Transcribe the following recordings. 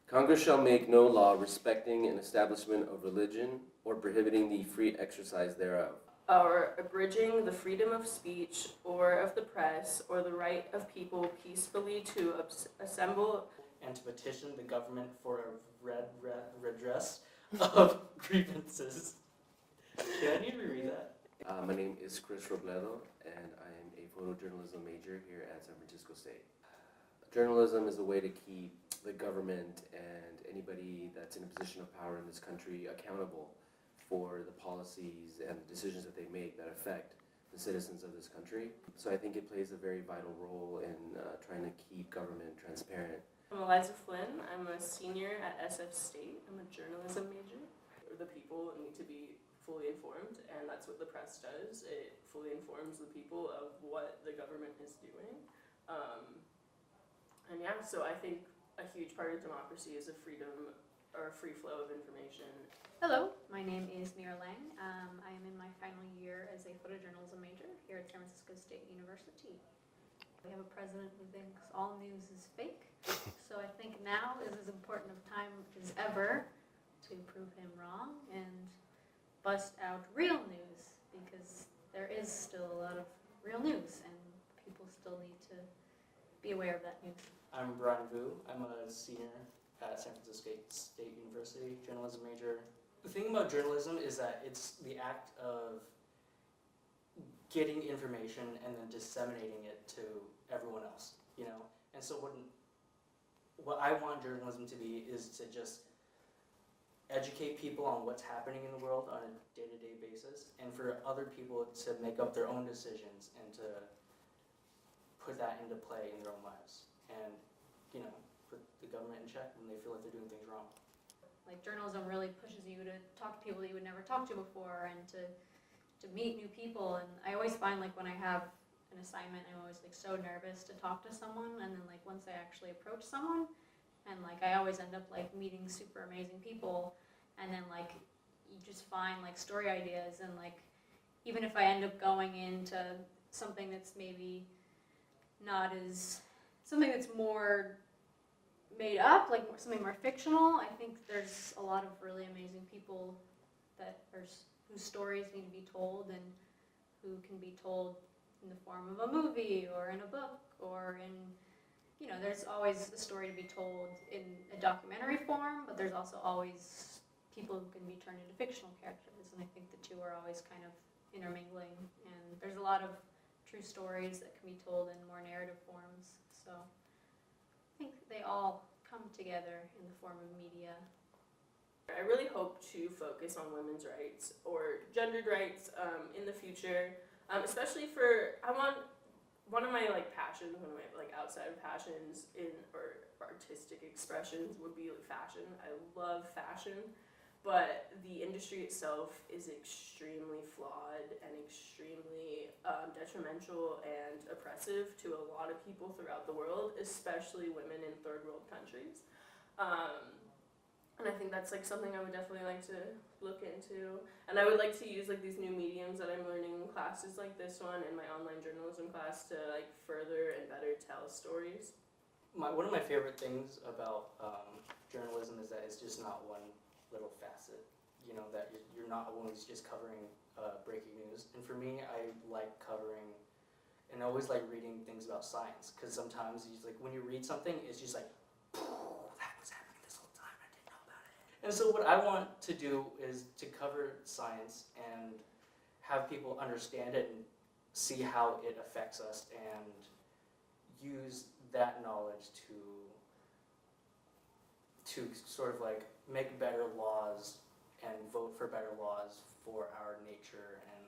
Congress shall make no law respecting an establishment of religion or prohibiting the free exercise thereof. Or abridging the freedom of speech or of the press or the right of people peacefully to assemble and to petition the government for a redress of grievances. Do I need to reread that? My name is Chris Robledo, and I am a photojournalism major here at San Francisco State. Journalism is a way to keep the government and anybody that's in a position of power in this country accountable for the policies and the decisions that they make that affect the citizens of this country. So I think it plays a very vital role in trying to keep government transparent. I'm Eliza Flynn. I'm a senior at SF State. I'm a journalism major. The people need to be fully informed, and that's what the press does. It fully informs the people of what the government is doing. And yeah, so I think a huge part of democracy is a freedom or a free flow of information. Hello, my name is Mira Lang. I am in my final year as a photojournalism major here at San Francisco State University. We have a president who thinks all news is fake, so I think now is as important of time as ever to prove him wrong and bust out real news, because there is still a lot of real news and people still need to be aware of that news. I'm Brian Vu. I'm a senior at San Francisco State University, journalism major. The thing about journalism is that it's the act of getting information and then disseminating it to everyone else, you know? And so what I want journalism to be is to just educate people on what's happening in the world on a day-to-day basis, and for other people to make up their own decisions and to put that into play in their own lives. And, you know, put the government in check when they feel like they're doing things wrong. Like, journalism really pushes you to talk to people that you would never talk to before and to meet new people. And I always find, like, when I have an assignment, I'm always like so nervous to talk to someone, and then like once I actually approach someone, and like I always end up like meeting super amazing people, and then like you just find like story ideas, and like even if I end up going into something that's maybe not as, something that's more made up, like something more fictional, I think there's a lot of really amazing people that are, whose stories need to be told, and who can be told in the form of a movie or in a book or in, you know, there's always a story to be told in a documentary form, but there's also always people who can be turned into fictional characters, and I think the two are always kind of intermingling, and there's a lot of true stories that can be told in more narrative forms, so I think they all come together in the form of media. I really hope to focus on women's rights or gendered rights in the future, especially for, I want, one of my like passions, one of my like outside of passions in, or artistic expressions would be like fashion. I love fashion, but the industry itself is extremely flawed and extremely detrimental and oppressive to a lot of people throughout the world, especially women in third world countries. And I think that's like something I would definitely like to look into. And I would like to use like these new mediums that I'm learning in classes like this one and my online journalism class to like further and better tell stories. One of my favorite things about journalism is that it's just not one little facet, you know, that you're not always just covering breaking news. And for me, I like covering, and I always like reading things about science, because sometimes you like when you read something, it's just like, that was happening this whole time, I didn't know about it. And so what I want to do is to cover science and have people understand it and see how it affects us, and use that knowledge to sort of like make better laws and vote for better laws for our nature and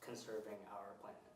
conserving our planet.